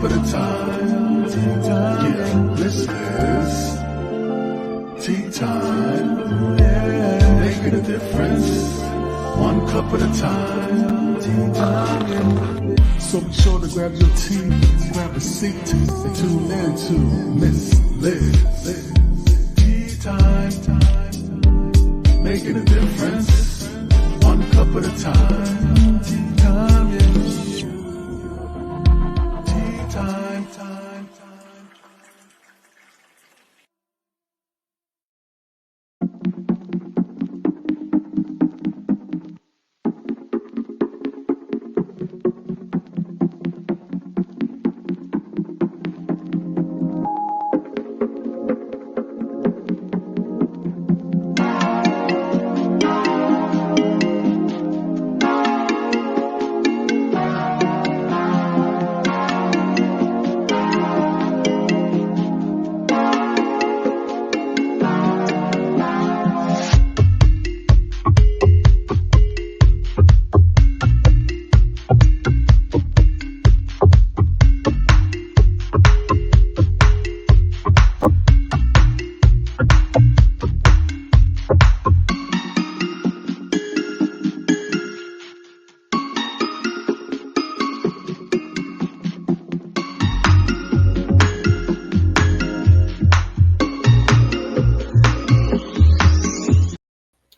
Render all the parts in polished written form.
cup at a time. Yeah, this is tea time. Yeah, making a difference. One cup at a time. Tea time. So be sure to grab your tea, grab a seat, and tune in to Miss Liz. Tea time. Making a difference. One cup at a time. Tea time, yeah. Tea time.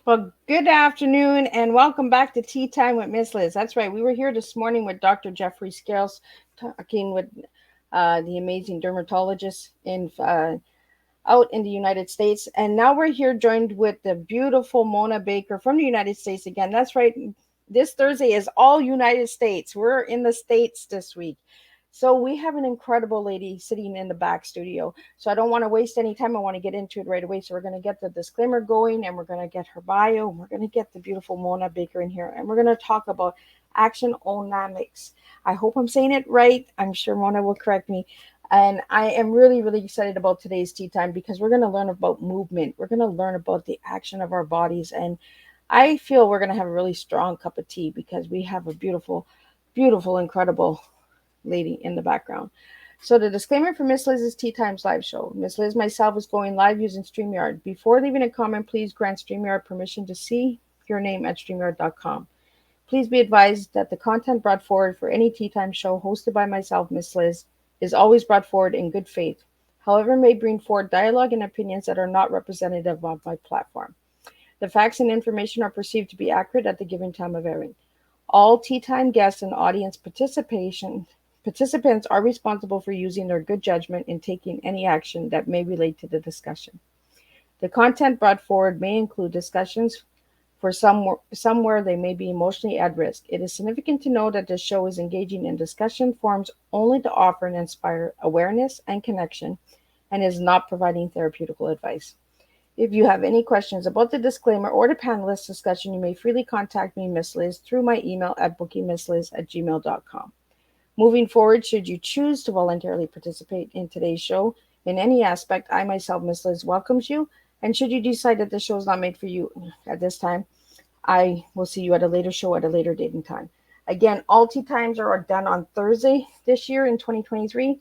Well, good afternoon and welcome back to Tea Time with Miss Liz. That's right. We were here this morning with Dr. Jeffrey Scales talking with the amazing dermatologist out in the United States. And now we're here joined with the beautiful Mona Baker from the United States again. That's right. This Thursday is all United States. We're in the States this week. So we have an incredible lady sitting in the back studio. So I don't want to waste any time. I want to get into it right away. So we're going to get the disclaimer going and we're going to get her bio. And we're going to get the beautiful Mona Baker in here. And we're going to talk about Actionomics. I hope I'm saying it right. I'm sure Mona will correct me. And I am really, really excited about today's tea time because we're going to learn about movement. We're going to learn about the action of our bodies. And I feel we're going to have a really strong cup of tea because we have a beautiful, beautiful, incredible lady in the background. So the disclaimer for Miss Liz's Tea Times live show. Miss Liz myself is going live using StreamYard. Before leaving a comment, please grant StreamYard permission to see your name at StreamYard.com. Please be advised that the content brought forward for any Tea Time show hosted by myself, Miss Liz, is always brought forward in good faith. However, may bring forward dialogue and opinions that are not representative of my platform. The facts and information are perceived to be accurate at the given time of airing. All Tea Time guests and audience participants are responsible for using their good judgment in taking any action that may relate to the discussion. The content brought forward may include discussions for somewhere they may be emotionally at risk. It is significant to know that this show is engaging in discussion forums only to offer and inspire awareness and connection and is not providing therapeutical advice. If you have any questions about the disclaimer or the panelist discussion, you may freely contact me, Miss Liz, through my email at bookingmissliz@gmail.com. Moving forward, should you choose to voluntarily participate in today's show in any aspect, I myself, Miss Liz, welcomes you. And should you decide that the show is not made for you at this time, I will see you at a later show at a later date and time. Again, all tea times are done on Thursday this year in 2023.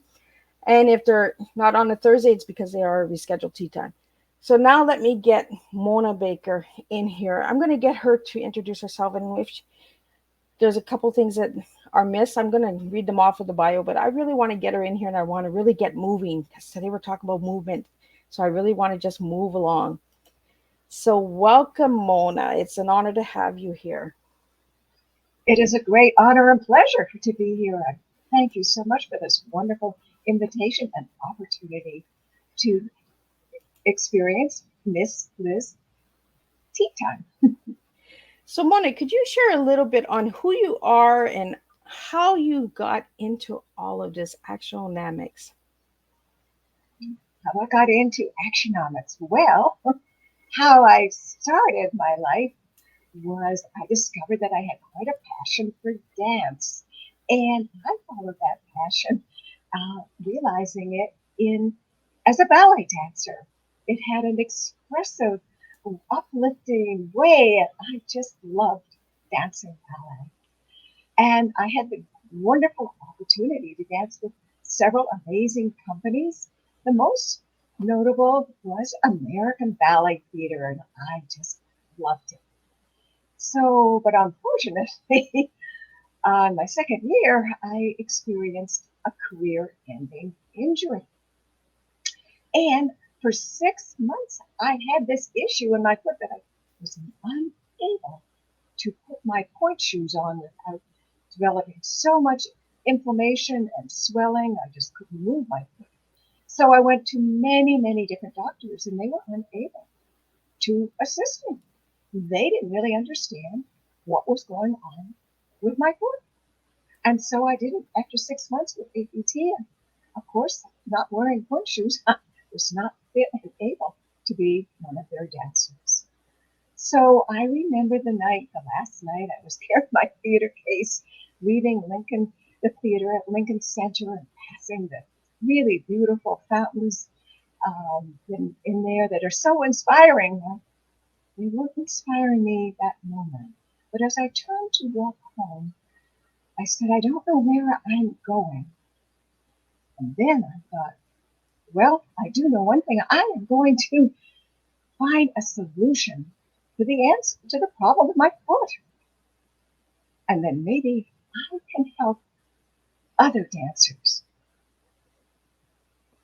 And if they're not on a Thursday, it's because they are a rescheduled tea time. So now let me get Mona Baker in here. I'm going to get her to introduce herself. And if there's a couple things that are missed, I'm going to read them off of the bio. But I really want to get her in here and I want to really get moving because today we're talking about movement. So I really want to just move along. So welcome, Mona. It's an honor to have you here. It is a great honor and pleasure to be here. Thank you so much for this wonderful invitation and opportunity to experience Miss Liz Tea Time. So Mona, could you share a little bit on who you are and how you got into all of this Actionomics? How I got into Actionomics? Well, how I started my life was I discovered that I had quite a passion for dance. And I followed that passion, realizing it as a ballet dancer. It had an expressive, uplifting way, and I just loved dancing ballet. And I had the wonderful opportunity to dance with several amazing companies. The most notable was American Ballet Theater, and I just loved it. So, but unfortunately, on my second year, I experienced a career ending injury. And for 6 months, I had this issue in my foot that I was unable to put my point shoes on without developing so much inflammation and swelling. I just couldn't move my foot. So I went to many, many different doctors, and they were unable to assist me. They didn't really understand what was going on with my foot. And so I didn't, after 6 months with APT, and of course, not wearing point shoes, I was not fit and able to be one of their dancers. So I remember the last night I was there in my theater case, leaving the theater at Lincoln Center and passing the really beautiful fountains in there that are so inspiring. Well, they weren't inspiring me that moment. But as I turned to walk home, I said, I don't know where I'm going. And then I thought, well, I do know one thing. I am going to find a solution to the answer to the problem with my foot. And then maybe I can help other dancers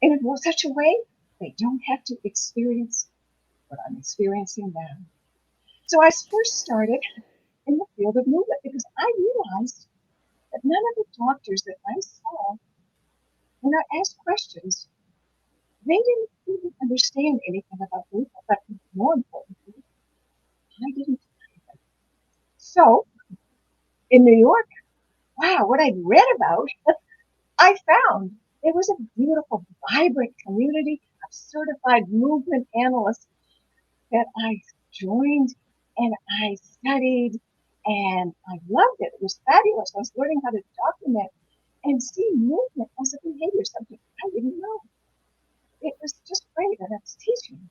in such a way they don't have to experience what I'm experiencing now. So I first started in the field of movement because I realized that none of the doctors that I saw, when I asked questions, they didn't even understand anything about movement, but more importantly, I didn't either. So in New York, wow, what I'd read about, I found there was a beautiful, vibrant community of certified movement analysts that I joined and I studied and I loved it. It was fabulous. I was learning how to document and see movement as a behavior, something I didn't know. It was just great and I was teaching.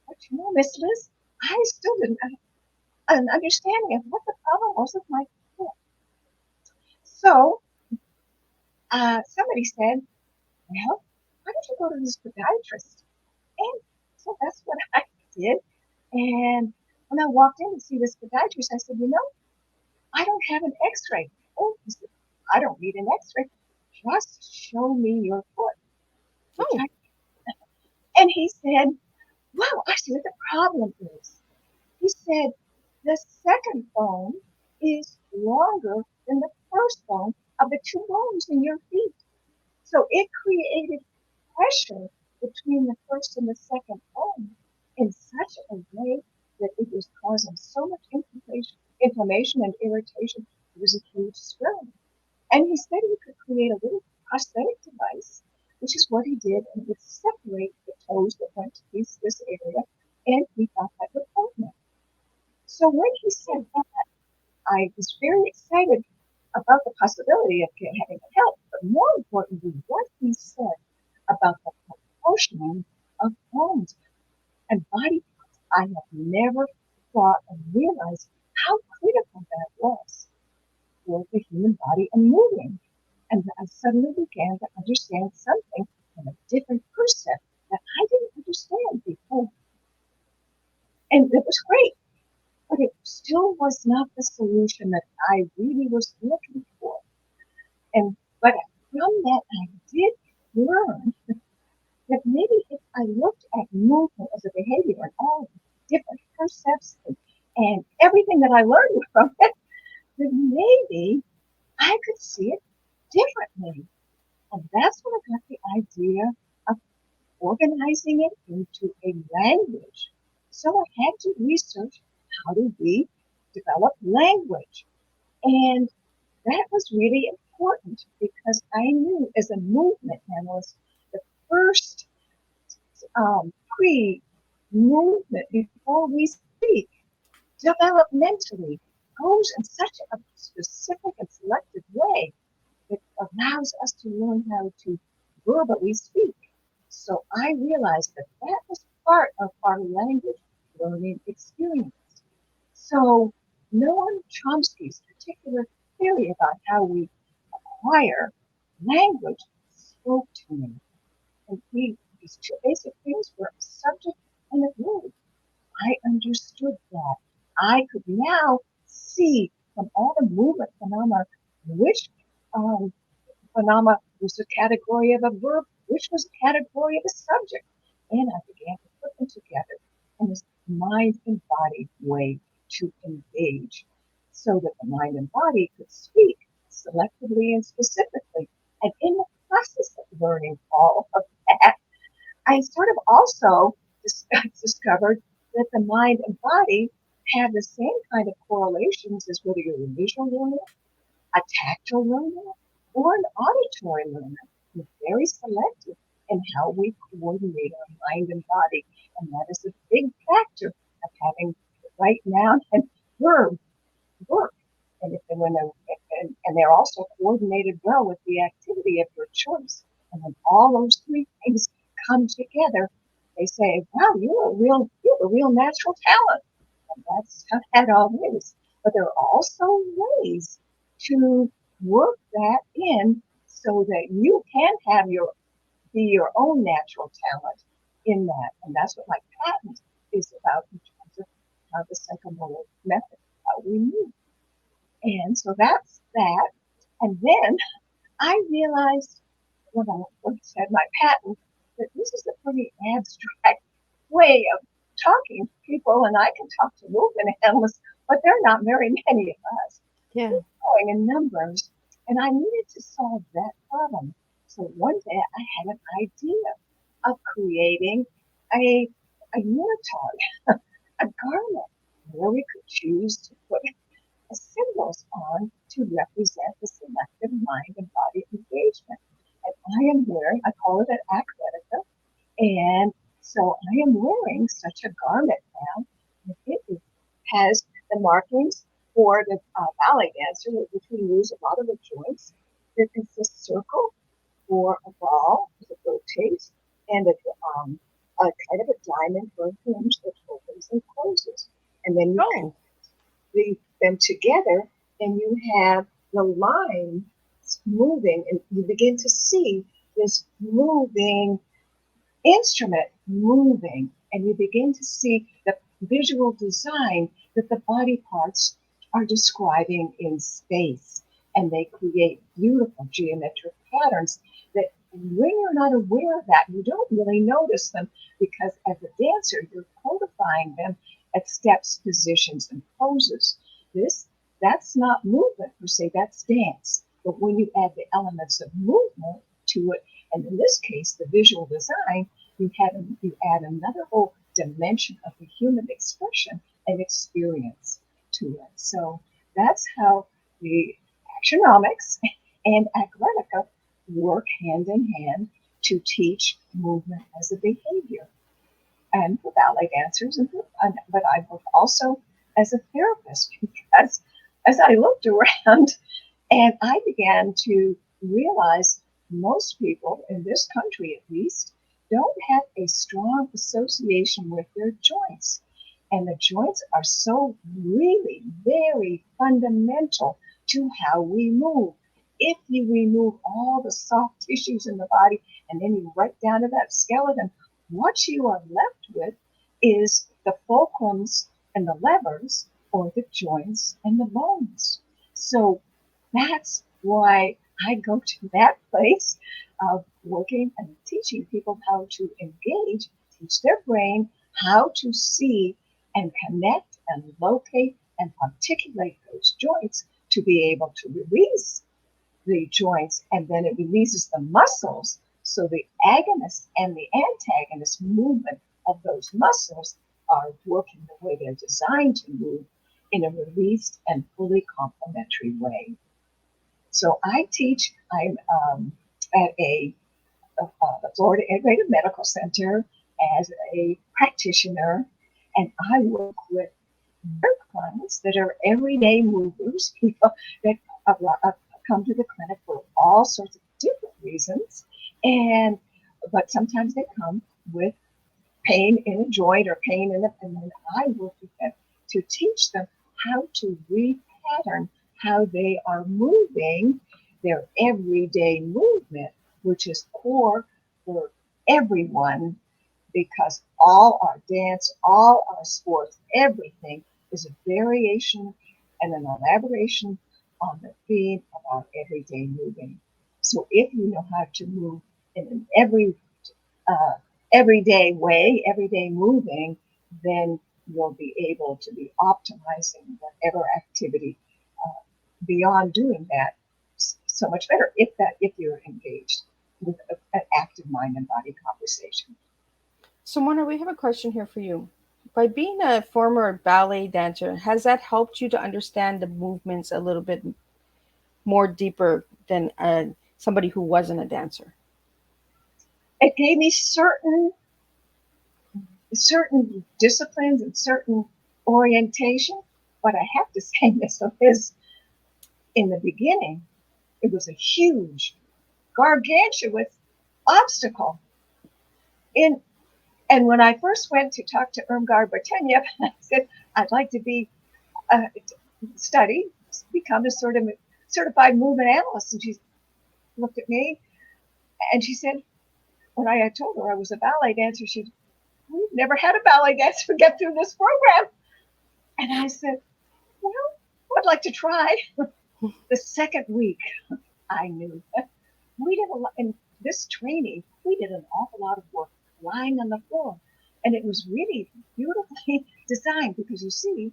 But Miss Liz, I still didn't have an understanding of what the problem was with my foot. So somebody said, well, why don't you go to this podiatrist? And so that's what I did. And when I walked in to see this podiatrist, I said, I don't have an x-ray. Oh, he said, I don't need an x-ray. Just show me your foot. Oh, And he said, wow, I see what the problem is. He said, the second bone is longer than the first bone of the two bones in your feet. So it created pressure between the first and the second bone in such a way that it was causing so much inflammation and irritation. It was a huge swelling. And he said he could create a little prosthetic device, which is what he did, and it would separate the toes that went to this area, and he thought that would help me. So when he said that, I was very excited about the possibility of having it help, but more importantly, what he said about the proportioning of bones and body parts. I have never thought and realized how critical that was for the human body and moving. And I suddenly began to understand something from a different perspective that I didn't understand before. And it was great, but it still was not the solution that I really was looking for. But from that, I did learn that maybe if I looked at movement as a behavior and all the different percepts and everything that I learned from it, then maybe I could see it differently. And that's when I got the idea of organizing it into a language. So I had to research how do we develop language. And that was really important because I knew as a movement analyst, the first pre movement before we speak developmentally goes in such a specific and selective way that allows us to learn how to verbally speak. So I realized that that was part of our language learning experience. So Noam Chomsky's particular theory about how we acquire language spoke to me. And these two basic things were a subject and a verb. I understood that. I could now see from all the movement phenomena which um, phenomena was a category of a verb, which was a category of a subject. And I began to put them together in this mind and body way to engage so that the mind and body could speak selectively and specifically. And in the process of learning all of that, I sort of also discovered that the mind and body have the same kind of correlations as whether you're a visual learner, a tactile learner, or an auditory learner. We're very selective in how we coordinate our mind and body, and that is a big factor of having the right noun and verb work. And if they, when and they're also coordinated well with the activity of your choice. And when all those three things come together, they say, "Wow, you have a real natural talent." And that's how that all is. But there are also ways to work that in so that you can have your be your own natural talent in that. And that's what my patent is about in terms of how the psychomotor method, how we move. And so that's that. And then I realized when I first had my patent that this is a pretty abstract way of talking to people, and I can talk to movement analysts, but there are not very many of us. Yeah. We're growing in numbers, and I needed to solve that problem. So one day I had an idea of creating a, a unitard, a garment where we could choose to put symbols on to represent the selective mind and body engagement. And I am wearing, I call it an acretica, and so I am wearing such a garment now. It has the markings for the ballet dancer, which we use a lot of the joints. There is a circle for a ball that rotates, and a kind of a diamond for a hinge that opens and closes. And then you Oh, them together, and you have the line moving, and you begin to see this moving instrument moving, and you begin to see the visual design that the body parts are describing in space. And they create beautiful geometric patterns that when you're not aware of that, you don't really notice them because as a dancer, you're codifying them at steps, positions, and poses. This that's not movement per se, that's dance. But when you add the elements of movement to it, and in this case, the visual design, you add another whole dimension of the human expression and experience to it. So that's how the actionomics and athletica work hand in hand to teach movement as a behavior and for ballet dancers, but I work also as a therapist because as I looked around and I began to realize most people in this country, at least, don't have a strong association with their joints. And the joints are so really very fundamental to how we move. If you remove all the soft tissues in the body and then you right down to that skeleton, what you are left with is the fulcrums and the levers, or the joints and the bones. So that's why I go to that place of working and teaching people how to engage, teach their brain how to see and connect and locate and articulate those joints to be able to release the joints, and then it releases the muscles. So the agonist and the antagonist movement of those muscles are working the way they're designed to move in a released and fully complementary way. So I teach. I'm at the Florida Integrated Medical Center as a practitioner, and I work with their clients that are everyday movers, people that uh, come to the clinic for all sorts of different reasons, and but sometimes they come with pain in a joint or pain in and then I work with them to teach them how to repattern how they are moving their everyday movement, which is core for everyone, because all our dance, all our sports, everything is a variation and an elaboration on the theme of our everyday moving. So if you know how to move in an uh, everyday way, everyday moving, then you'll be able to be optimizing whatever activity beyond doing that so much better if you're engaged with an active mind and body conversation. So, Mona, we have a question here for you. By being a former ballet dancer, has that helped you to understand the movements a little bit more deeper than somebody who wasn't a dancer? It gave me certain disciplines and certain orientation, but I have to say this is in the beginning, it was a huge, gargantuous obstacle. In and when I first went to talk to Irmgard Barteniev, I said I'd like to be study, become a sort of certified movement analyst, and she looked at me and she said, when I had told her I was a ballet dancer, she, we've never had a ballet dancer get through this program. And I said, well, I'd like to try. The second week, I knew we did a lot in this training. We did an awful lot of work lying on the floor, and it was really beautifully designed because you see,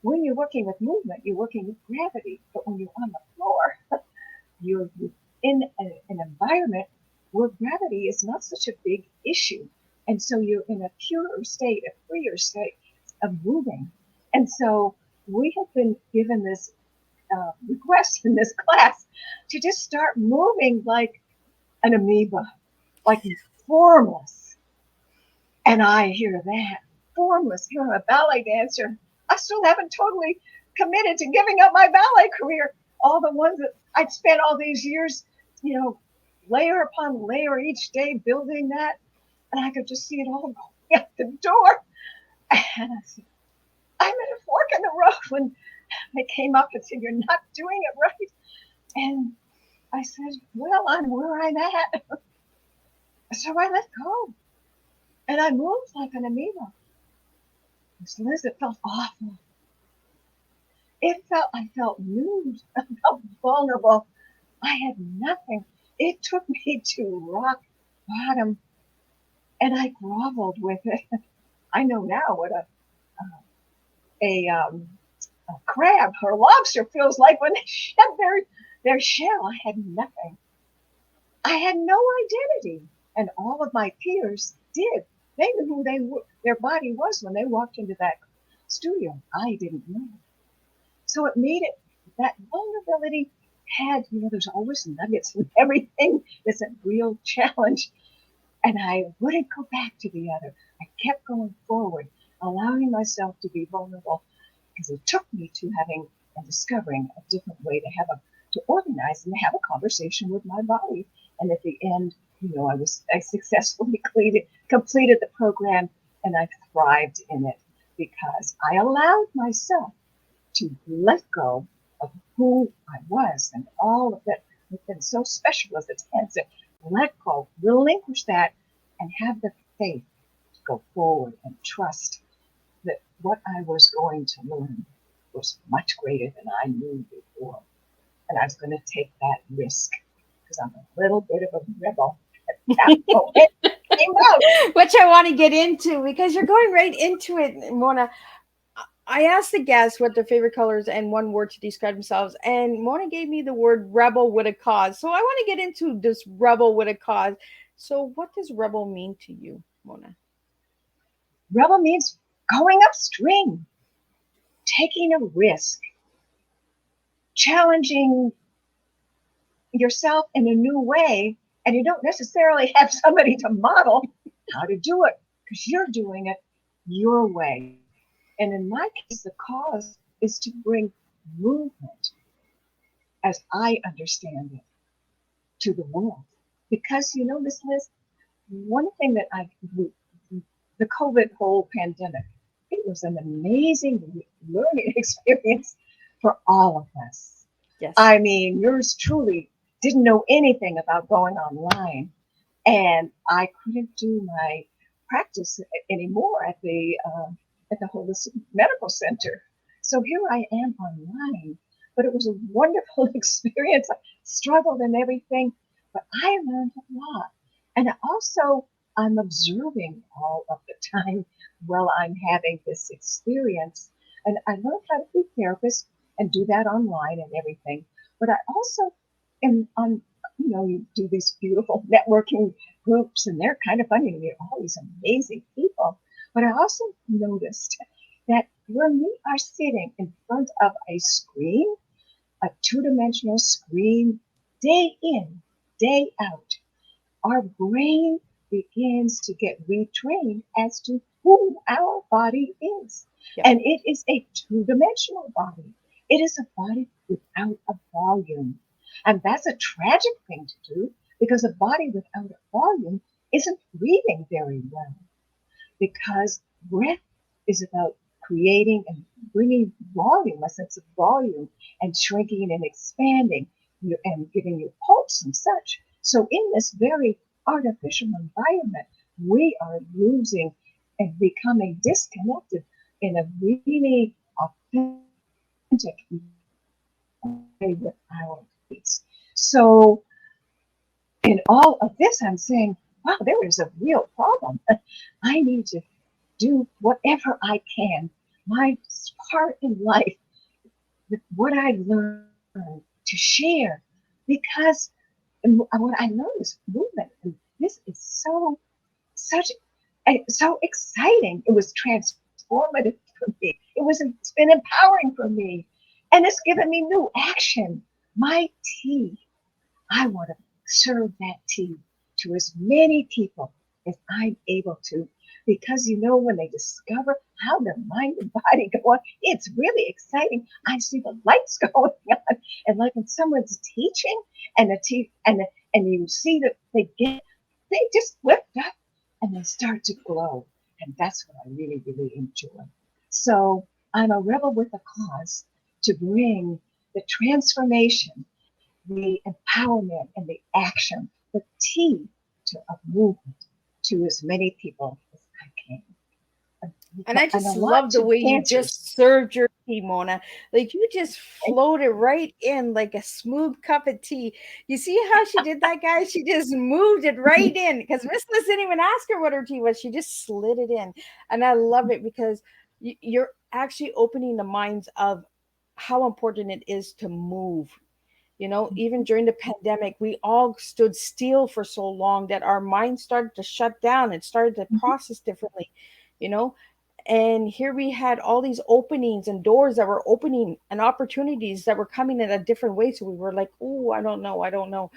when you're working with movement, you're working with gravity, but when you're on the floor, you're in an environment where gravity is not such a big issue, and so you're in a purer state, a freer state of moving. And so we have been given this request in this class to just start moving like an amoeba, like formless. And I hear that, formless. You're a ballet dancer. I still haven't totally committed to giving up my ballet career. All the ones that I'd spent all these years, you know, layer upon layer each day building that. And I could just see it all going out the door. And I said, I'm at a fork in the road when they came up and said, you're not doing it right. And I said, well, I'm where I'm at. So I let go. And I moved like an amoeba. Liz, it felt awful. I felt nude. I felt vulnerable. I had nothing. It took me to rock bottom, and I groveled with it. I know now what a, a crab or a lobster feels like when they shed their shell. I had nothing. I had no identity, and all of my peers did. They knew who their body was when they walked into that studio. I didn't know. So it made it, that vulnerability had, there's always nuggets in everything. It's a real challenge. And I wouldn't go back to the other. I kept going forward, allowing myself to be vulnerable, because it took me to having and discovering a different way to organize and to have a conversation with my body. And at the end, I successfully completed the program, and I thrived in it because I allowed myself to let go of who I was and all of that has been so special as a dancer. Let go, relinquish that, and have the faith to go forward and trust that what I was going to learn was much greater than I knew before. And I was going to take that risk because I'm a little bit of a rebel. Came out. Which I want to get into because you're going right into it, Mona. I asked the guests what their favorite colors and one word to describe themselves, and Mona gave me the word rebel with a cause. So I want to get into this rebel with a cause. So what does rebel mean to you, Mona? Rebel means going upstream, taking a risk, challenging yourself in a new way, and you don't necessarily have somebody to model how to do it because you're doing it your way. And in my case, the cause is to bring movement, as I understand it, to the world. Because, Miss Liz, one thing that the COVID whole pandemic, it was an amazing learning experience for all of us. Yes. I mean, yours truly didn't know anything about going online, and I couldn't do my practice anymore at the holistic medical center. So here I am online, but it was a wonderful experience. I struggled and everything, but I learned a lot, and also I'm observing all of the time while I'm having this experience, and I learned how to be therapist and do that online and everything. But I also am on, you do these beautiful networking groups, and they're kind of funny. And they're all these amazing people. But I also noticed that when we are sitting in front of a screen, a two-dimensional screen, day in, day out, our brain begins to get retrained as to who our body is. Yep. And it is a two-dimensional body. It is a body without a volume. And that's a tragic thing to do because a body without a volume isn't breathing very well, because breath is about creating and bringing volume, a sense of volume, and shrinking and expanding and giving you pulse and such. So, in this very artificial environment, we are losing and becoming disconnected in a really authentic way with our bodies. So, in all of this, I'm saying, wow, there is a real problem. I need to do whatever I can, my part in life, with what I learned to share, because what I know is movement, and this is such so exciting. It was transformative for me. It's been empowering for me, and it's given me new action. My tea, I want to serve that tea to as many people as I'm able to. Because when they discover how their mind and body go on, it's really exciting. I see the lights going on, and like when someone's teaching, and and you see that they just lift up and they start to glow, and that's what I really really enjoy. So I'm a rebel with a cause to bring the transformation, the empowerment, and the action, the tea to a movement to as many people as I can. And I And a just lot love the to way you cancers. just served your tea, Mona. Like you just floated right in like a smooth cup of tea. You see how she did that, guys? She just moved it right in because Miss Liz didn't even ask her what her tea was. She just slid it in. And I love it because you're actually opening the minds of how important it is to move. Even during the pandemic, we all stood still for so long that our minds started to shut down and started to process differently, you know. And here we had all these openings and doors that were opening and opportunities that were coming in a different way. So we were like, oh, I don't know.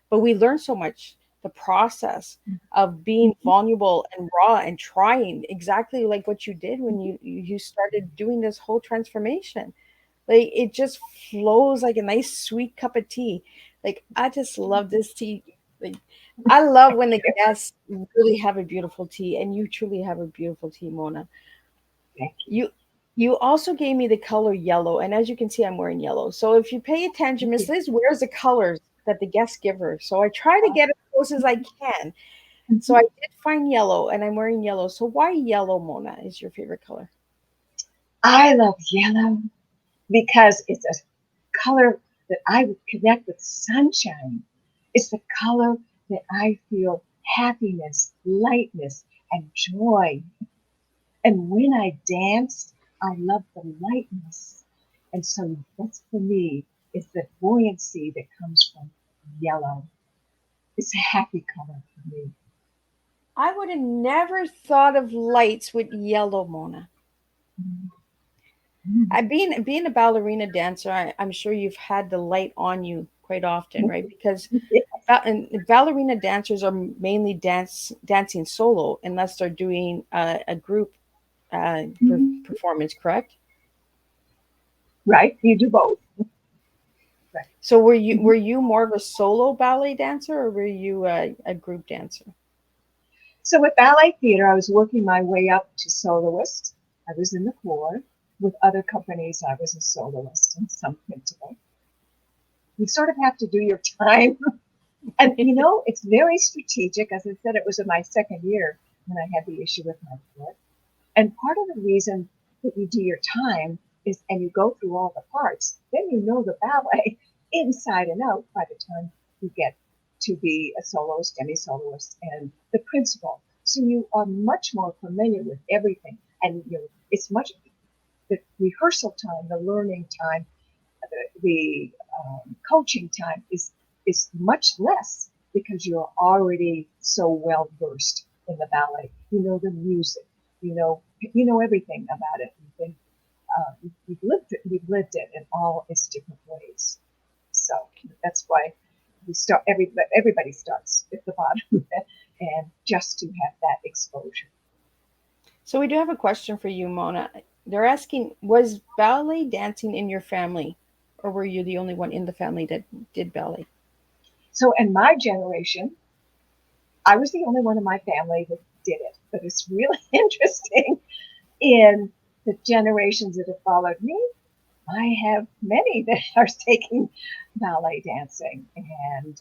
But we learned so much. The process of being vulnerable and raw and trying exactly like what you did when you started doing this whole transformation. Like it just flows like a nice sweet cup of tea. Like I just love this tea. Like I love when the guests really have a beautiful tea, and you truly have a beautiful tea, Mona. Thank you. You also gave me the color yellow, and as you can see, I'm wearing yellow. So if you pay attention, Thank Miss you. Liz wears the colors that the guests give her. So I try to get as close as I can. So Mhm. I did find yellow, and I'm wearing yellow. So why yellow, Mona, is your favorite color? I love yellow because it's a color that I would connect with sunshine. It's the color that I feel happiness, lightness, and joy. And when I dance, I love the lightness. And so that's for me, it's the buoyancy that comes from yellow. It's a happy color for me. I would have never thought of lights with yellow, Mona. Mm. I being a ballerina dancer, I'm sure you've had the light on you quite often, right? Because and ballerina dancers are mainly dancing solo unless they're doing a group Mhm. performance, correct? Right? You do both. Right. So were you Mhm. more of a solo ballet dancer or were you a group dancer? So with ballet theater, I was working my way up to soloist. I was in the corps. With other companies, I was a soloist and some principal. you sort of have to do your time. And it's very strategic. As I said, it was in my second year when I had the issue with my foot. And part of the reason that you do your time is, and you go through all the parts, then you know the ballet inside and out by the time you get to be a soloist, demi-soloist, and the principal. So you are much more familiar with everything. And it's much, the rehearsal time, the learning time, the coaching time is much less because you're already so well versed in the ballet. You know the music. You know everything about it. You've lived it in all its different ways. So that's why we start. Everybody starts at the bottom, and just to have that exposure. So we do have a question for you, Mona. They're asking, was ballet dancing in your family, or were you the only one in the family that did ballet? So in my generation, I was the only one in my family that did it. But it's really interesting in the generations that have followed me. I have many that are taking ballet dancing, and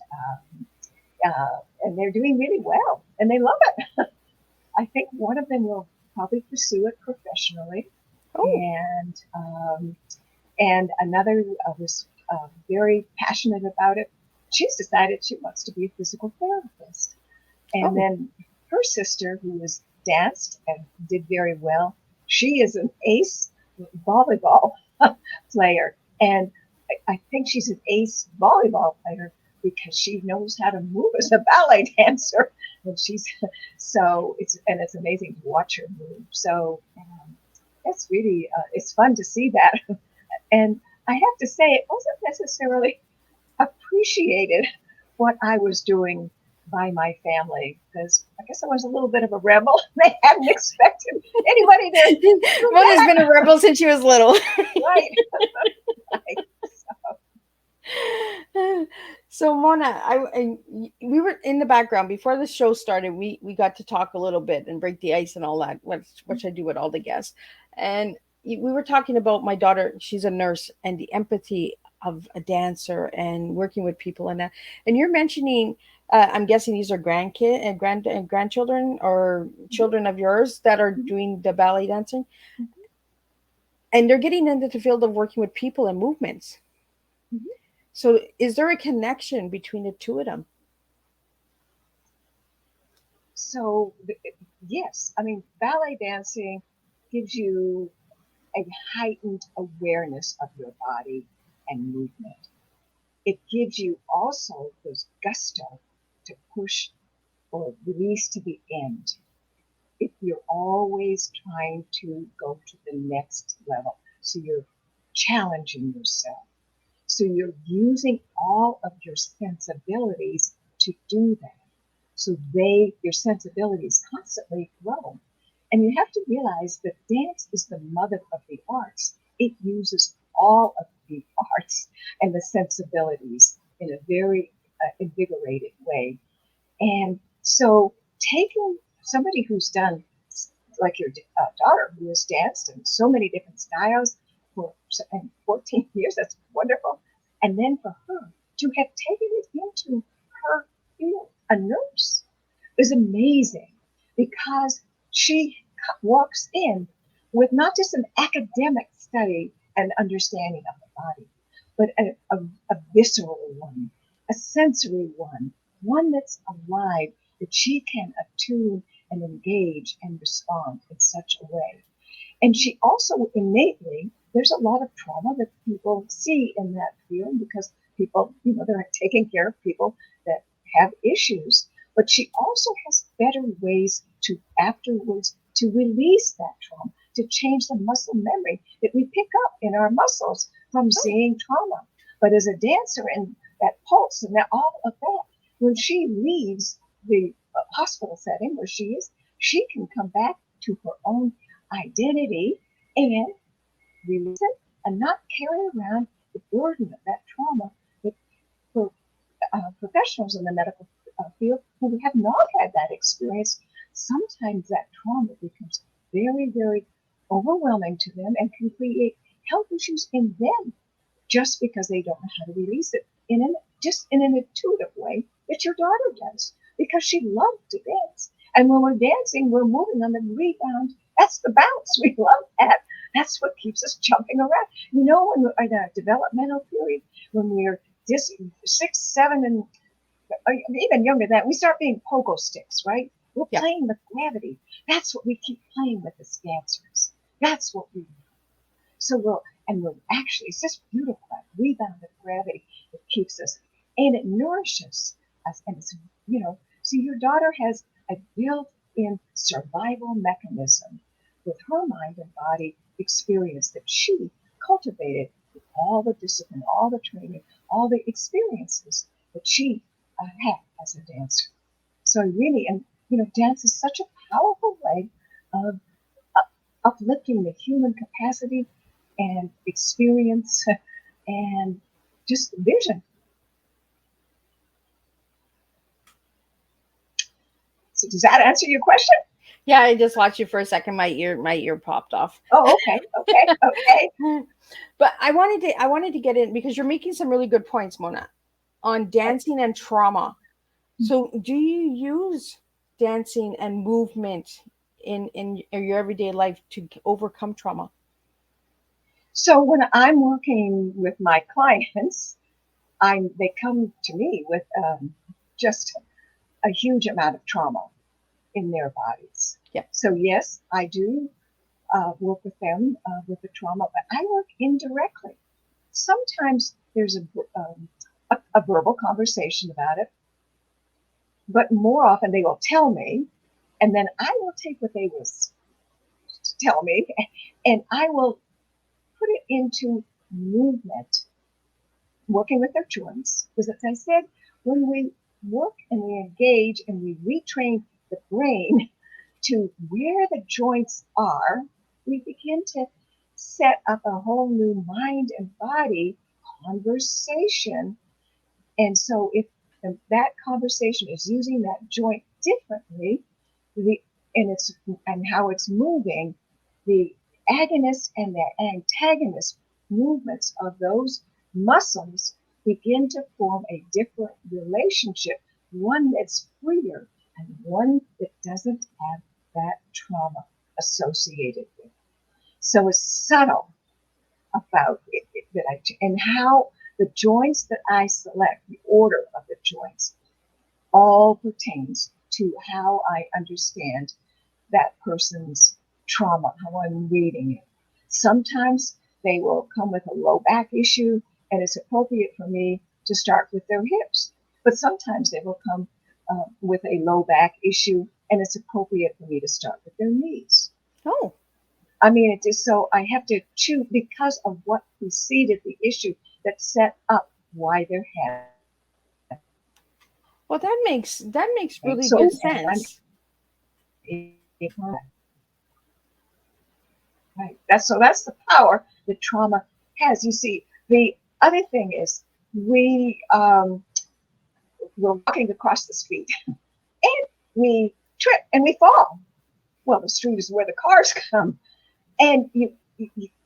they're doing really well, and they love it. I think one of them will probably pursue it professionally, Oh, and another was very passionate about it. She's decided she wants to be a physical therapist. And oh, then her sister, who has danced and did very well, she is an ace volleyball player. And I think she's an ace volleyball player because she knows how to move as a ballet dancer. And it's amazing to watch her move. So it's really it's fun to see that. And I have to say, it wasn't necessarily appreciated what I was doing by my family because I guess I was a little bit of a rebel. They hadn't expected anybody to do Mona's that. been a rebel since she was little. Right. Right. So Mona, we were in the background before the show started. We got to talk a little bit and break the ice and all that, which I do with all the guests. And we were talking about my daughter. She's a nurse, and the empathy of a dancer and working with people and that. And you're mentioning, I'm guessing these are grandkid and grandchildren or children of yours that are doing the ballet dancing, and they're getting into the field of working with people and movements. Mhm. So, is there a connection between the two of them? So, yes, I mean, ballet dancing gives you a heightened awareness of your body and movement. It gives you also this gusto to push or release to the end. If you're always trying to go to the next level, so you're challenging yourself. So you're using all of your sensibilities to do that. So your sensibilities constantly grow. And you have to realize that dance is the mother of the arts. It uses all of the arts and the sensibilities in a very invigorated way. And so taking somebody who's done, like your daughter, who has danced in so many different styles for 14 years, that's wonderful. And then for her to have taken it into her field, a nurse, is amazing because she walks in with not just an academic study and understanding of the body, but a visceral one, a sensory one that's alive, that she can attune and engage and respond in such a way. And she also innately, there's a lot of trauma that people see in that field because people, they're taking care of people that have issues. But she also has better ways to afterwards to release that trauma, to change the muscle memory that we pick up in our muscles from seeing trauma. But as a dancer and that pulse and that, all of that, when she leaves the hospital setting where she is, she can come back to her own identity and release it and not carry around the burden of that trauma that for professionals in the medical field who have not had that experience, sometimes that trauma becomes very, very overwhelming to them and can create health issues in them just because they don't know how to release it. just in an intuitive way that your daughter does, because she loved to dance. And when we're dancing, we're moving on the rebound. That's the bounce. We love that. That's what keeps us jumping around. You know, when we're in a developmental period, when we're 6, 7, and even younger than that, we start being pogo sticks, right? We're playing with gravity. That's what we keep playing with as dancers. That's what we do. So we're actually, it's just beautiful, that rebound of gravity that keeps us, and it nourishes us. And it's, so your daughter has a built-in survival mechanism with her mind and body experience that she cultivated with all the discipline, all the training, all the experiences that she had as a dancer. So really, and dance is such a powerful way of uplifting the human capacity and experience and just vision. So does that answer your question? Yeah, I just watched you for a second. My ear popped off. Oh, okay. But I wanted to get in because you're making some really good points, Mona, on dancing and trauma. So do you use dancing and movement in your everyday life to overcome trauma? So when I'm working with my clients, they come to me with just a huge amount of trauma in their bodies. Yeah. So yes, I do work with them with the trauma, but I work indirectly. Sometimes there's a verbal conversation about it, but more often they will tell me, and then I will take what they will tell me, and I will put it into movement, working with their joints. Because as I said, when we work and we engage and we retrain the brain to where the joints are, we begin to set up a whole new mind and body conversation. And so if that conversation is using that joint differently, and how it's moving, the agonist and the antagonist movements of those muscles begin to form a different relationship, one that's freer and one that doesn't have that trauma associated with it. So it's subtle about it, and how the joints that I select, the order of the joints, all pertains to how I understand that person's trauma, how I'm reading it. Sometimes they will come with a low back issue, and it's appropriate for me to start with their hips. But sometimes they will come with a low back issue, and it's appropriate for me to start with their knees. Oh. I mean, it is so I have to choose because of what preceded the issue that set up why they're having. Well, that makes really So, good and I'm sense. right. That's the power that trauma has. You see, the other thing is we're walking across the street and we trip and we fall. Well, the street is where the cars come, and you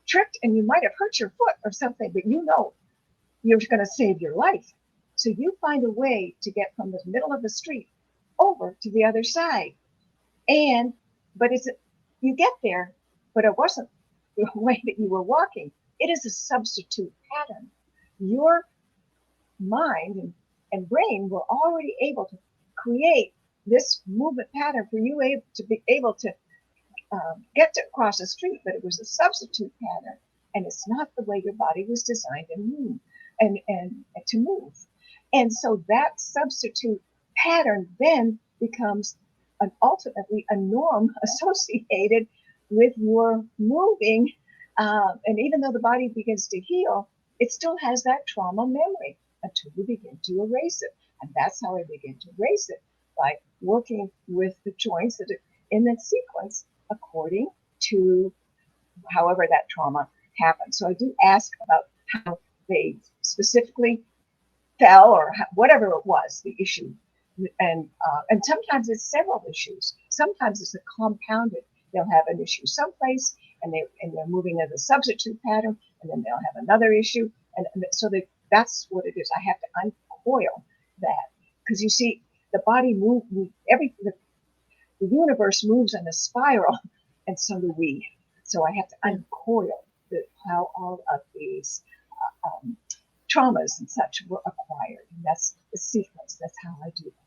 tripped and you might have hurt your foot or something, but you're going to save your life. So you find a way to get from the middle of the street over to the other side. But you get there, but it wasn't the way that you were walking. It is a substitute pattern. Your mind and brain were already able to create this movement pattern for you to be able to get to across the street, but it was a substitute pattern, and it's not the way your body was designed to move and to move. And so that substitute pattern then becomes ultimately a norm associated with your moving. And even though the body begins to heal, it still has that trauma memory until you begin to erase it. And that's how I begin to erase it, by working with the joints that are in that sequence according to however that trauma happened. So I do ask about how they specifically fell or whatever it was, the issue. And sometimes it's several issues. Sometimes it's a compounded. They'll have an issue someplace, and they're moving as a substitute pattern, and then they'll have another issue, and so that's what it is. I have to uncoil that because you see, the body the universe moves in a spiral, and so do we. So I have to uncoil how all of these traumas and such were acquired. And that's the sequence. That's how I do that.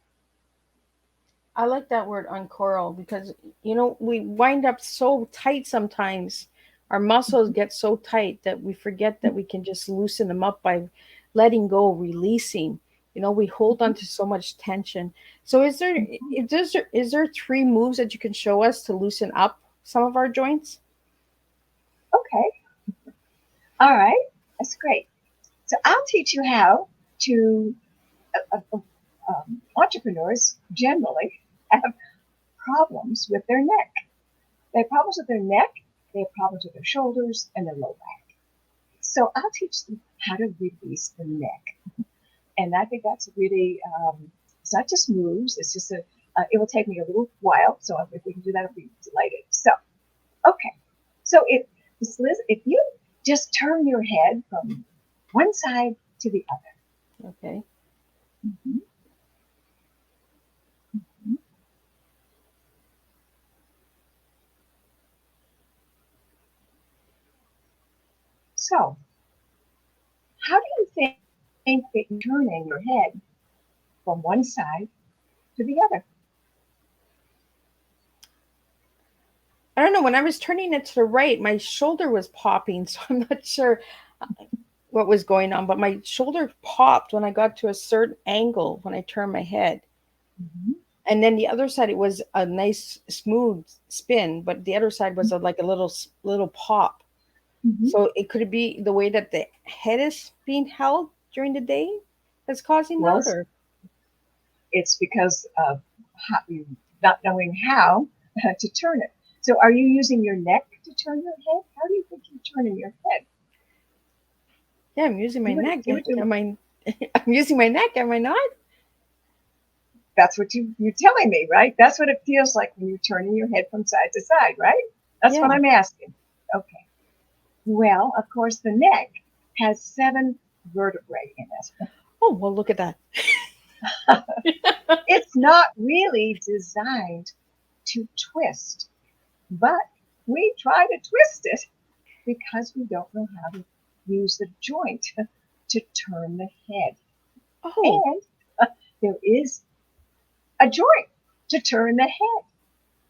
I like that word uncoil because, we wind up so tight sometimes. Our muscles get so tight that we forget that we can just loosen them up by letting go, releasing. We hold on to so much tension. So is there 3 moves that you can show us to loosen up some of our joints? Okay. All right. That's great. So I'll teach you how to, entrepreneurs generally have problems with their neck. They have problems with their neck, they have problems with their shoulders and their low back. So I'll teach them how to release the neck. And I think that's really, it's not just moves, it's just it will take me a little while. So if we can do that, I'll be delighted. So, okay. So if you just turn your head from one side to the other. Okay. Mm-hmm. Mm-hmm. So, how do you think that you're turning your head from one side to the other? I don't know. When I was turning it to the right, my shoulder was popping, so I'm not sure what was going on, but my shoulder popped when I got to a certain angle when I turned my head. Mm-hmm. And then the other side, it was a nice smooth spin, but the other side was like a little pop. Mm-hmm. So it could be the way that the head is being held during the day that's causing Well, that, or it's because of you not knowing how to turn it. So, are you using your neck to turn your head? How do you think you're turning your head? yeah, I'm using my neck. You would do. Am I? I'm using my neck. Am I not? That's what you're telling me, right? That's what it feels like when you're turning your head from side to side, right? That's what Yeah. I'm asking. Okay. Well, of course, the neck has 7 vertebrae in it. Oh, well, look at that. It's not really designed to twist, but we try to twist it because we don't know how to use the joint to turn the head. Oh, And there is a joint to turn the head.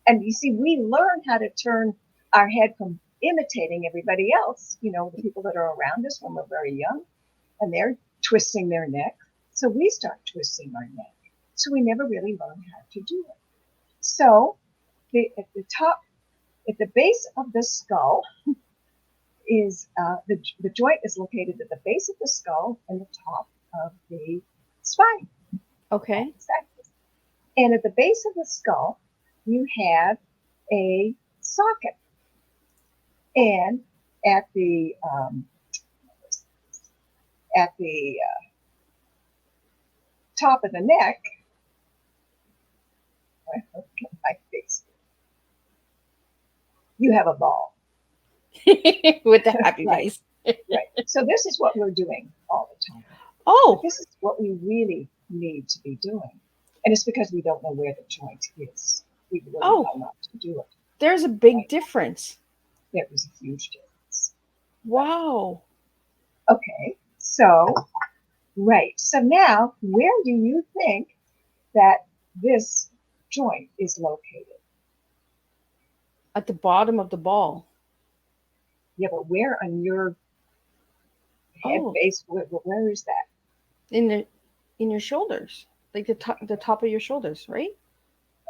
And you see, we learn how to turn our head from imitating everybody else, the people that are around us when we're very young, and they're twisting their neck. So we start twisting our neck. So we never really learn how to do it. So at the base of the skull is the joint is located at the base of the skull and the top of the spine. okay. And at the base of the skull, you have a socket. And at the top of the neck, my face, you have a ball. With the happy Right. face. Right. So this is what we're doing all the time. But Oh, this is what we really need to be doing. And it's because we don't know where the joint is. We really know oh, not to do it. there's a big Right? difference. There is a huge difference. Wow. Okay. So, right. So now, where do you think that this joint is located? At the bottom of the ball. Yeah, but where on your head Oh, base? Where is that? in the in your shoulders, like the top of your shoulders, right?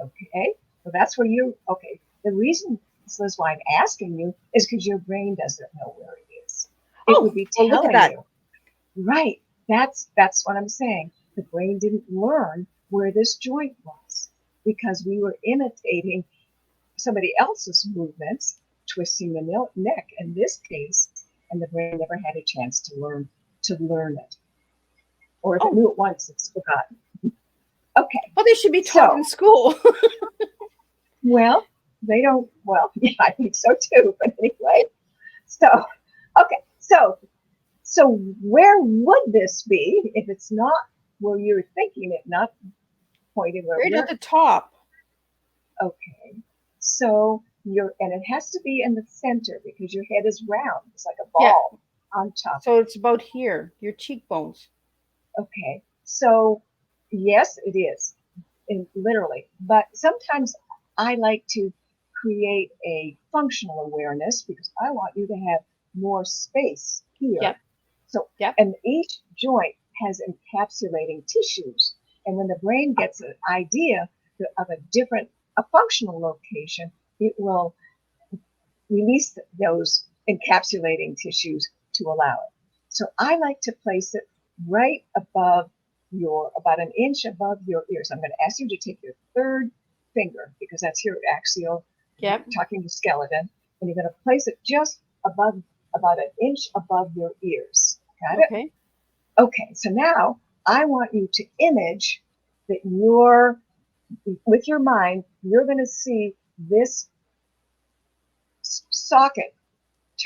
Okay. So that's where you. Okay. The reason this is why I'm asking you is because your brain doesn't know where it is. It Oh, would be well, look at telling that. you. Right. That's what I'm saying. The brain didn't learn where this joint was because we were imitating somebody else's movements, twisting the neck in this case, and the brain never had a chance to learn it. Or if it Oh, knew it once, it's forgotten. Okay. well, they should be taught So, in school. well, they don't. Well, yeah, I think so too. But anyway, so okay. So So where would this be if it's not where you're thinking it, not pointing where Right at we're the top. okay. So and it has to be in the center because your head is round. It's like a Yeah. ball on top. So it's about here, your cheekbones. Okay. So yes, it is. Literally. But sometimes I like to create a functional awareness because I want you to have more space here. Yep. So, Yep. and each joint has encapsulating tissues. And when the brain gets an idea of a functional location, it will release those encapsulating tissues to allow it. So I like to place it right above about an inch above your ears. I'm going to ask you to take your third finger because that's your axial, Yep. talking to skeleton, and you're going to place it just about an inch above your ears. Got it? Okay. Okay, so now I want you to image that with your mind, you're going to see this socket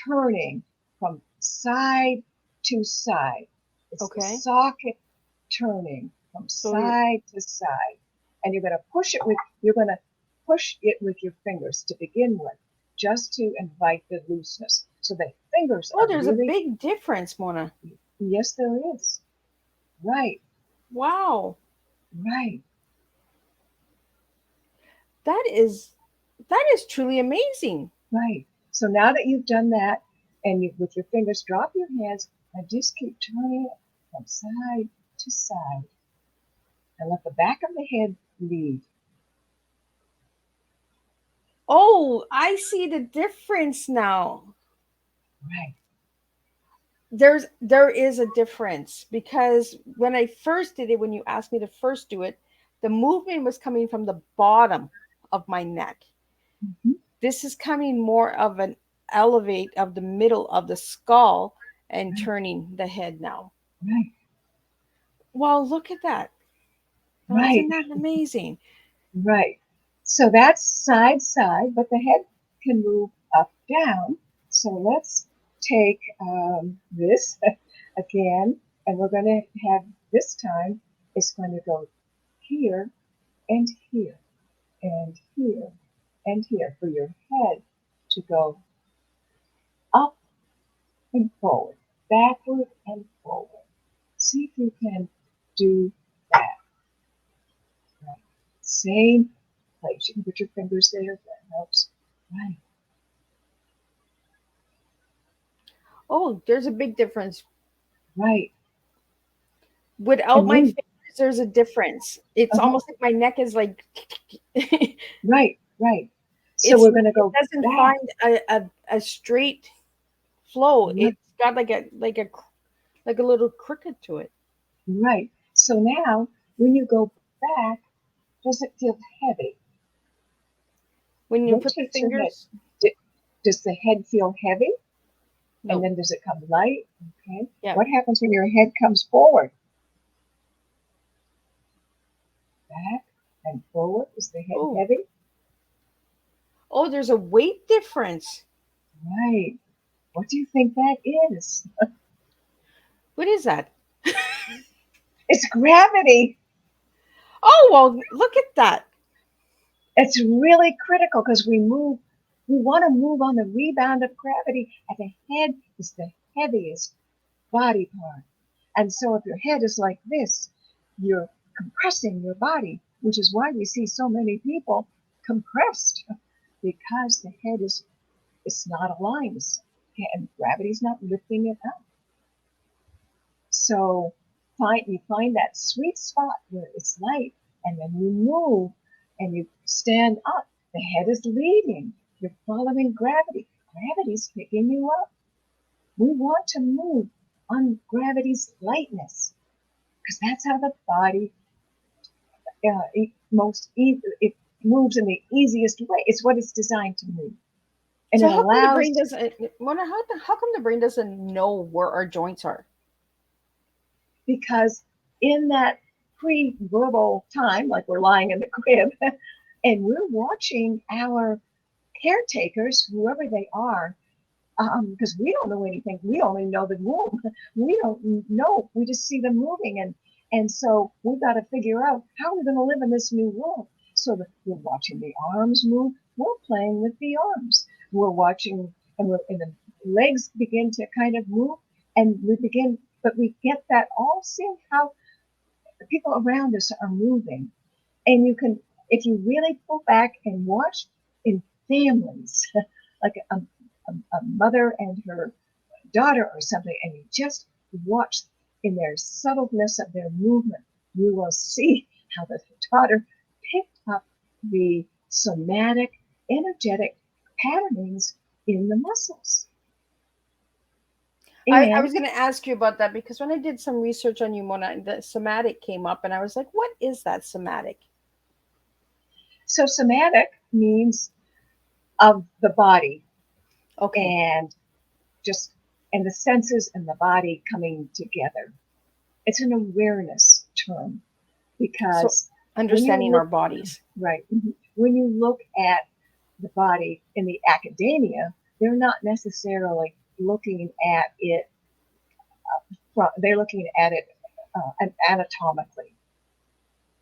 turning from side to side. It's the Okay. socket turning from So side to side. And you're going to push it with your fingers to begin with, just to invite the looseness. So the fingers oh, are there's a really, big difference, Mona. yes, there is. Right, Wow. right. That is truly amazing. Right. So now that you've done that, and you with your fingers drop your hands and just keep turning it from side to side, and let the back of the head lead. Oh, I see the difference now. Right. There is a difference because when I first did it, when you asked me to first do it, the movement was coming from the bottom of my neck. Mhm. This is coming more of an elevate of the middle of the skull and Right. turning the head now. Right. Well, look at that. Now, Right. isn't that amazing? Right. So that's side, but the head can move up, down. So let's take this again, and we're going to have this time, it's going to go here and here and here and here for your head to go up and forward, backward and forward. See if you can do that. Right. Same place. You can put your fingers there if that helps. Right. Oh, there's a big difference. Right. Without And my then, fingers, there's a difference. It's uh-huh. almost like my neck is like Right, right. So it's we're going to it go doesn't back. find a straight flow. Right, It's got like a little crooked to it. right. So now, when you go back, does it feel heavy? When you put the Rotate your head. fingers, D- Does the head feel heavy? And no. then does it come light? Okay. Yeah. What happens when your head comes forward? Back and forward. Is the head Oh, heavy? oh, there's a weight difference. Right. What do you think that is? What is that? It's gravity. Oh, well, look at that. It's really critical because we want to move on the rebound of gravity, and the head is the heaviest body part. And so if your head is like this, you're compressing your body, which is why we see so many people compressed because the head is it's not aligned and gravity's not lifting it up. So you find that sweet spot where it's light, and then you move and you stand up. The head is leading. You're following gravity. Gravity's picking you up. We want to move on gravity's lightness because that's how the body it moves in the easiest way. It's what it's designed to move, and So it how come the allows brain doesn't? Mona, how come the brain doesn't know where our joints are? because in that pre-verbal time, like we're lying in the crib, and we're watching our caretakers, whoever they are, because we don't know anything. We only know the womb. We don't know. We just see them moving, and so we've got to figure out how we're going to live in this new world. So that we're watching the arms move. We're playing with the arms. We're watching, and the legs begin to kind of move, and we begin. But we get that all seeing how the people around us are moving, and you can, if you really pull back and watch in families, like a mother and her daughter or something, and you just watch in their subtleness of their movement, you will see how the daughter picked up the somatic, energetic patternings in the muscles. I was And going to ask you about that because when I did some research on you, Mona, the somatic came up, and I was like, what is that somatic? so somatic means of the body, Okay. and just and the senses and the body coming together. It's an awareness term So because when you understanding our look bodies. right, when you look at the body in the academia, they're not necessarily looking at it. They're looking at it anatomically,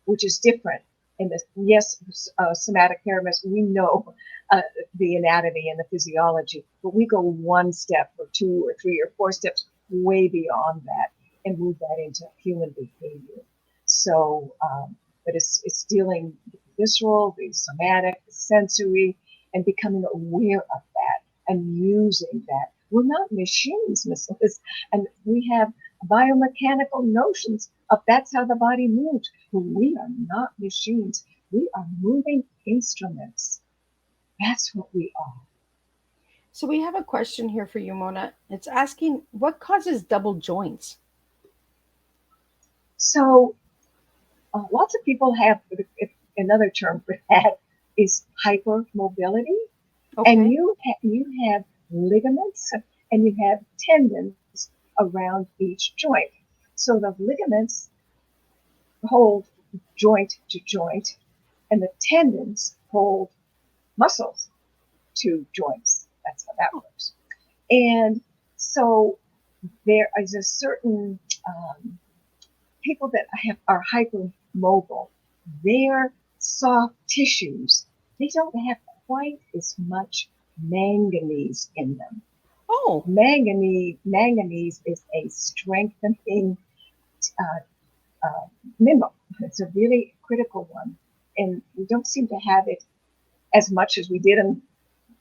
which is different. In this, yes, somatic therapists, we know the anatomy and the physiology, but we go one step or two or three or four steps way beyond that and move that into human behavior. So, but it's dealing with the visceral, the somatic, the sensory, and becoming aware of that and using that. We're not machines, Miss Liz, and we have biomechanical notions of that's how the body moves. But we are not machines. We are moving instruments. That's what we are. So we have a question here for you, Mona. It's asking what causes double joints? So lots of people have another term for that is hypermobility, and Okay. you have ligaments and you have tendons around each joint. So the ligaments hold joint to joint, and the tendons hold muscles to joints. That's how that works. And so there is a certain people that are hypermobile. Their soft tissues, they don't have quite as much manganese in them. Oh, Manganese is a strengthening uh, mineral. It's a really critical one, and we don't seem to have it as much as we did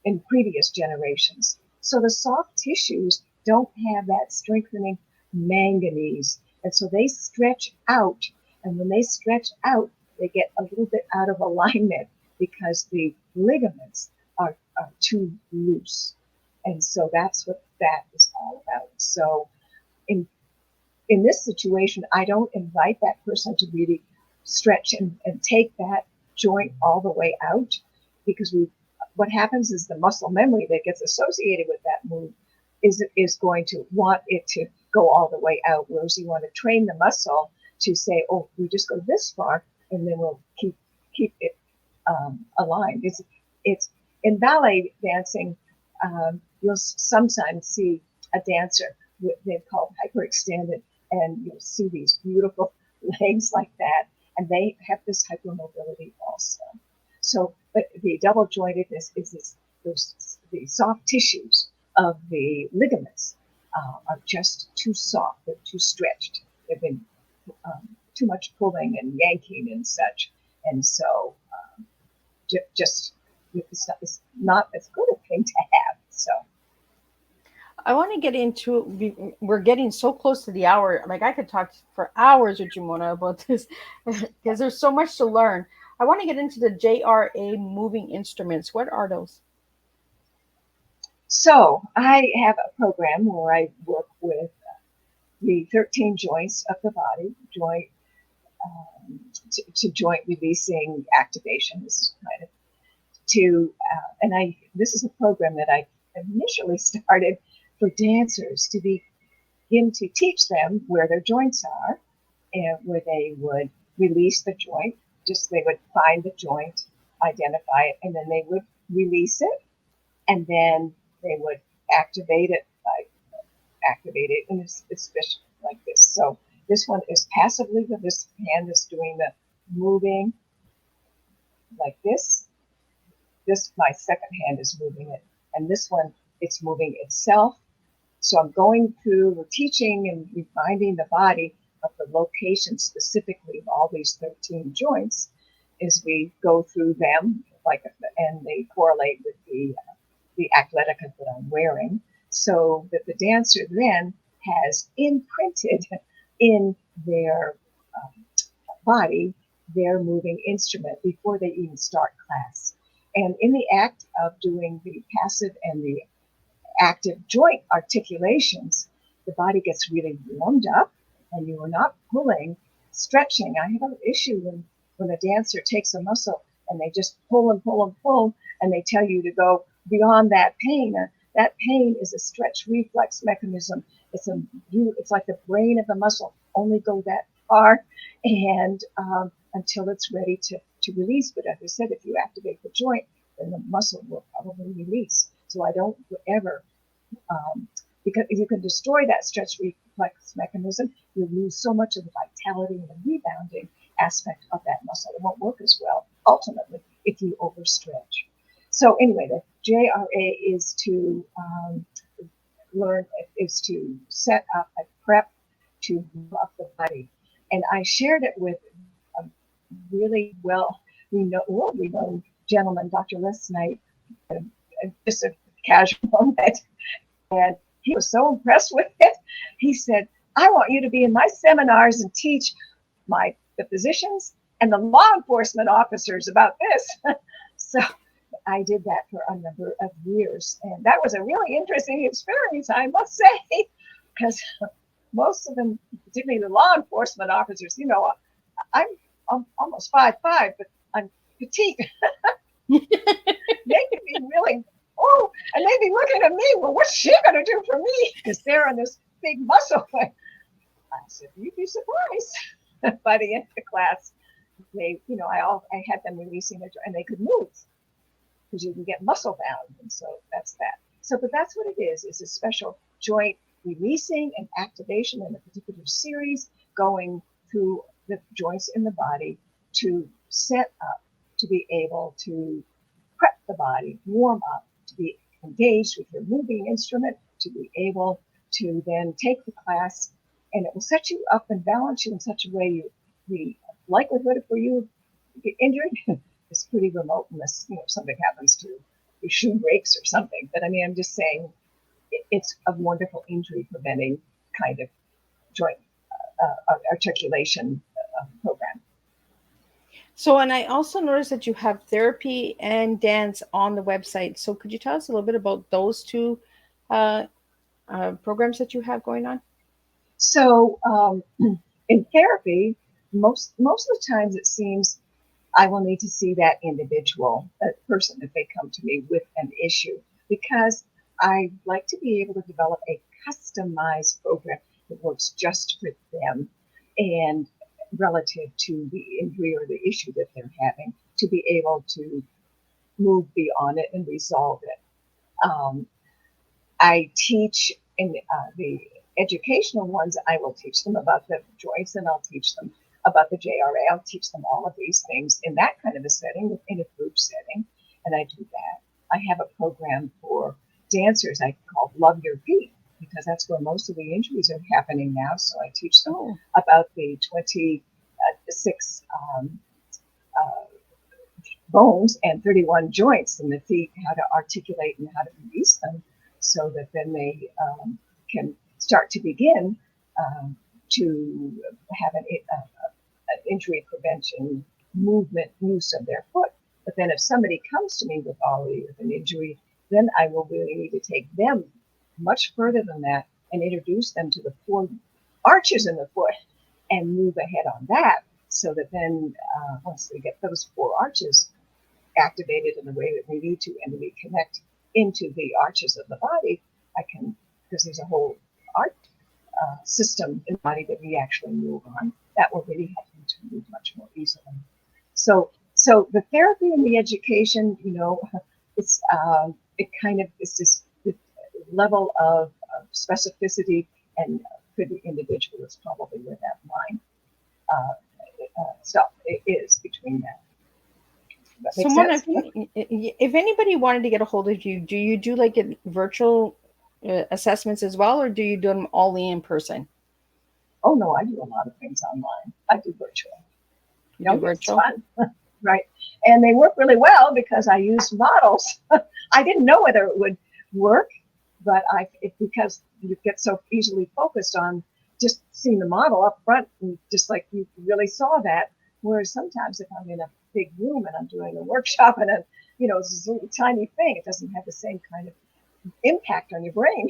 in previous generations. So the soft tissues don't have that strengthening manganese. And so they stretch out. And when they stretch out, they get a little bit out of alignment because the ligaments are too loose. And so that's what that is all about. So in in this situation, I don't invite that person to really stretch and take that joint all the way out because what happens is the muscle memory that gets associated with that move is going to want it to go all the way out, whereas you want to train the muscle to say, oh, we just go this far and then we'll keep it aligned. It's in ballet dancing. You'll sometimes see a dancer they're called hyperextended, and you'll see these beautiful legs like that, and they have this hypermobility also. So, but the double jointedness is the soft tissues of the ligaments are just too soft. They're too stretched. They've been too much pulling and yanking and such, and so just it's not as good a thing to have. So. I want to get into. We're getting so close to the hour. Like I could talk for hours with you, Mona, about this because there's so much to learn. I want to get into the JRA moving instruments. What are those? So I have a program where I work with the 13 joints of the body, to joint releasing activation. This is kind of and this is a program that I initially started for dancers to begin to teach them where their joints are and where they would release the joint. Just they would find the joint, identify it, and then they would release it, and then they would activate it, and it's like this. So this one is passively, but this hand is doing the moving like this. This, my second hand is moving it, and this one, it's moving itself. So I'm going through, we're teaching and reminding the body of the location specifically of all these 13 joints as we go through them, like, and they correlate with the athletica that I'm wearing, so that the dancer then has imprinted in their body their moving instrument before they even start class. And in the act of doing the passive and the active joint articulations, the body gets really warmed up and you are not pulling, stretching. I have an issue when a dancer takes a muscle and they just pull and pull and pull, and they tell you to go beyond that pain. That pain is a stretch reflex mechanism. It's like the brain of the muscle. Only go that far, and until it's ready to release. But as I said, if you activate the joint, then the muscle will probably release. So I don't ever, because if you can destroy that stretch reflex mechanism, you lose so much of the vitality and the rebounding aspect of that muscle. It won't work as well, ultimately, if you overstretch. So anyway, the JRA is to set up a prep to move up the body. And I shared it with a really well-known gentleman, Dr. Les Knight, just a casual moment. And he was so impressed with it. He said, I want you to be in my seminars and teach the physicians and the law enforcement officers about this. So I did that for a number of years. And that was a really interesting experience, I must say, because most of them, particularly the law enforcement officers, I'm almost 5'5", but I'm petite. They can be really, and they'd be looking at me, well, what's she going to do for me? Because they're on this big muscle. I said, you'd be surprised. By the end of the class, I had them releasing it, and they could move because you can get muscle bound. And so that's that. But that's what it is. It's a special joint releasing and activation in a particular series, going through the joints in the body to set up, to be able to prep the body, warm up, to be engaged with your moving instrument, to be able to then take the class, and it will set you up and balance you in such a way the likelihood for you to get injured is pretty remote unless something happens to your shoe breaks or something. But I mean, I'm just saying it's a wonderful injury preventing kind of joint articulation program. So, and I also noticed that you have therapy and dance on the website. So could you tell us a little bit about those two programs that you have going on? So in therapy, most of the times it seems I will need to see that individual, that person, if they come to me with an issue, because I like to be able to develop a customized program that works just for them and relative to the injury or the issue that they're having, to be able to move beyond it and resolve it. I teach in the educational ones, I will teach them about the joints, and I'll teach them about the JRA. I'll teach them all of these things in that kind of a setting, in a group setting, and I do that. I have a program for dancers I call Love Your Feet, because that's where most of the injuries are happening now. So I teach them about the 26 bones and 31 joints in the feet, how to articulate and how to release them, so that then they can start to begin to have an injury prevention movement use of their foot. But then if somebody comes to me with an injury, then I will really need to take them much further than that and introduce them to the 4 arches in the foot and move ahead on that, so that then once they get those 4 arches activated in the way that we need to, and we connect into the arches of the body, because there's a whole art system in the body that we actually move on, that will really help them to move much more easily. So the therapy and the education, it's level of specificity and for the individual is probably where that line stuff is between that. That So, makes Mona, sense? if anybody wanted to get a hold of you, do you do like a virtual assessments as well, or do you do them all in person? Oh no, I do a lot of things online. I do virtual. You do Don't get it's virtual? fun, right? And they work really well because I use models. I didn't know whether it would work, but because you get so easily focused on just seeing the model up front, and just like you really saw that. Whereas sometimes if I'm in a big room and I'm doing a workshop and it's a little tiny thing, it doesn't have the same kind of impact on your brain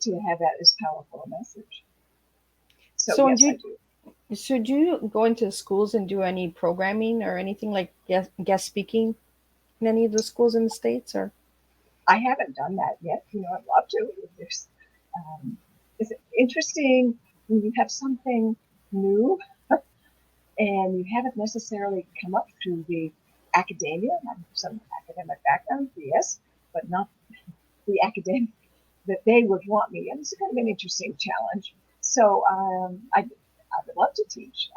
to have that as powerful a message. So So, yes, I do. so do you go into schools and do any programming or anything like guest speaking in any of the schools in the States, or? I haven't done that yet. I'd love to. It's interesting when you have something new and you haven't necessarily come up through the academia. I have some academic background, yes, but not the academic that they would want me. And it's kind of an interesting challenge. So I would love to teach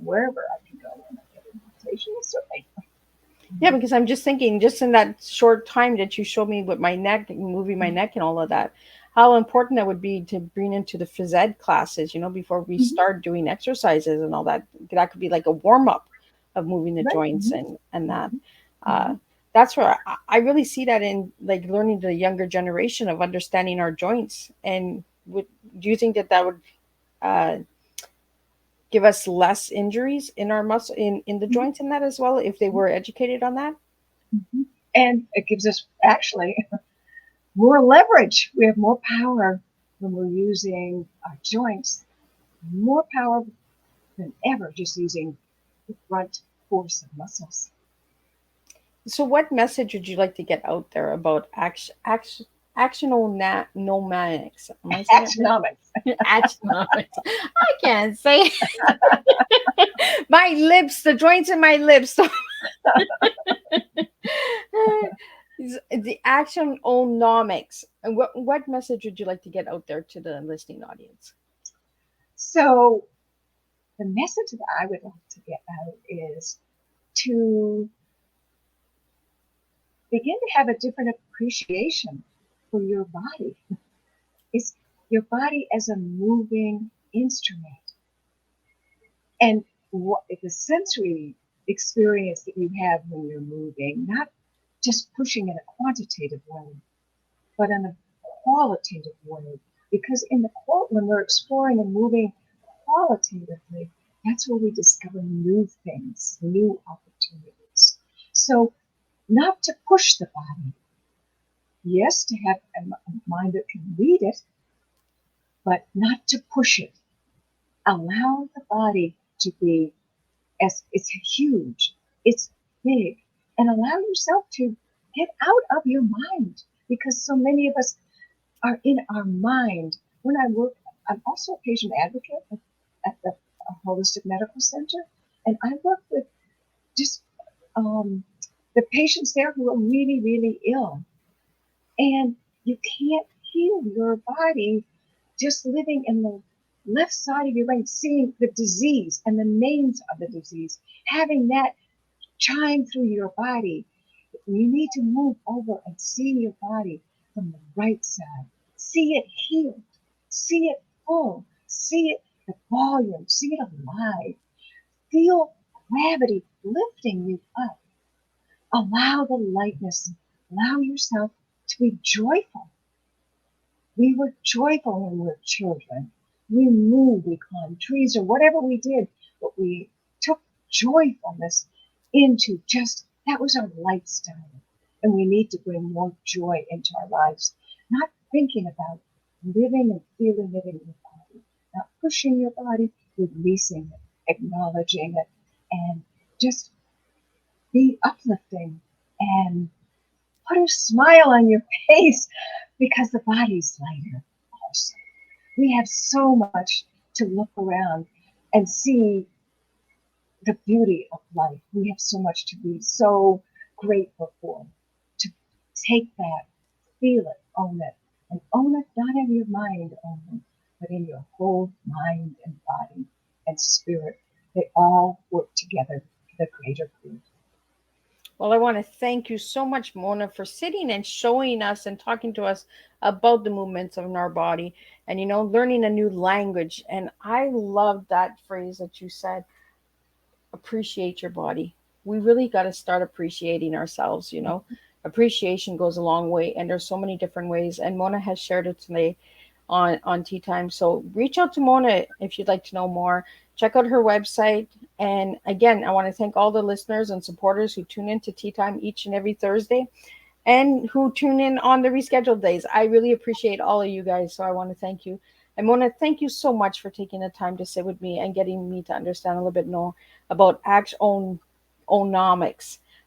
wherever I can go and I get an invitation, certainly. Yeah, because I'm just thinking, just in that short time that you showed me with my neck, moving my neck and all of that, how important that would be to bring into the phys ed classes, before we Mm-hmm. start doing exercises and all that. That could be like a warm up of moving the Right. joints Mm-hmm. and that. Mm-hmm. That's where I really see that in like learning the younger generation of understanding our joints. And do you think that that would uh, give us less injuries in our muscle in the Mm-hmm. joints in that as well if they were educated on that? Mm-hmm. And it gives us actually more leverage. We have more power when we're using our joints, more power than ever just using the front force of muscles. So, what message would you like to get out there about actiononomics? Am I saying it right? Actionomics. Actiononomics. I can't say my lips, the joints in my lips. The actiononomics. And what message would you like to get out there to the listening audience? So the message that I would like to get out is to begin to have a different appreciation for your body. Is your body as a moving instrument. And what the sensory experience that you have when you're moving, not just pushing in a quantitative way, but in a qualitative way. Because when we're exploring and moving qualitatively, that's where we discover new things, new opportunities. So, not to push the body, yes, to have a mind that can read it, but not to push it. Allow the body to be as it's huge, it's big, and allow yourself to get out of your mind because so many of us are in our mind. When I work, I'm also a patient advocate at the Holistic Medical Center, and I work with just the patients there who are really, really ill. And you can't heal your body just living in the left side of your brain, seeing the disease and the names of the disease, having that chime through your body. You need to move over and see your body from the right side. See it healed. See it full. See it the volume. See it alive. Feel gravity lifting you up. Allow the lightness. Allow yourself to be joyful. We were joyful when we were children. We moved, we climbed trees or whatever we did, but we took joyfulness into just that was our lifestyle. And we need to bring more joy into our lives, not thinking about living and feeling it in your body, not pushing your body, releasing it, acknowledging it, and just be uplifting and put a smile on your face because the body's lighter also. We have so much to look around and see the beauty of life. We have so much to be so grateful for. To take that, feel it, own it, and own it not in your mind only, but in your whole mind and body and spirit. They all work together for the greater good. Well, I want to thank you so much, Mona, for sitting and showing us and talking to us about the movements of our body and, learning a new language. And I love that phrase that you said, appreciate your body. We really got to start appreciating ourselves. Appreciation goes a long way, and there's so many different ways. And Mona has shared it today on Tea Time. So reach out to Mona if you'd like to know more. Check out her website. And again, I want to thank all the listeners and supporters who tune in to Tea Time each and every Thursday and who tune in on the rescheduled days. I really appreciate all of you guys. So I want to thank you. And Mona, thank you so much for taking the time to sit with me and getting me to understand a little bit more about actionomics.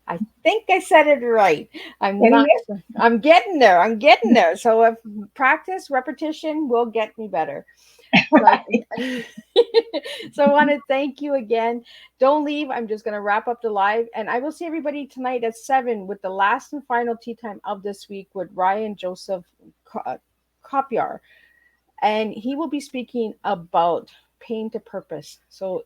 I think I said it right. I'm Getting not. it? I'm getting there. I'm getting there. So if practice, repetition will get me better. So, Right. so I want to thank you again. Don't leave. I'm just going to wrap up the live, and I will see everybody tonight at 7 with the last and final tea time of this week with Ryan Joseph Kopyar, and he will be speaking about pain to purpose. So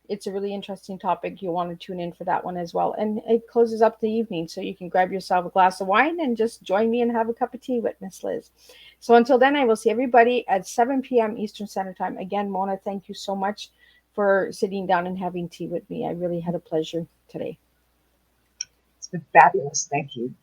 it's a really interesting topic. You'll want to tune in for that one as well. And it closes up the evening, so you can grab yourself a glass of wine and just join me and have a cup of tea with Miss Liz. So until then, I will see everybody at 7 p.m. Eastern Standard Time. Again, Mona, thank you so much for sitting down and having tea with me. I really had a pleasure today. It's been fabulous. Thank you.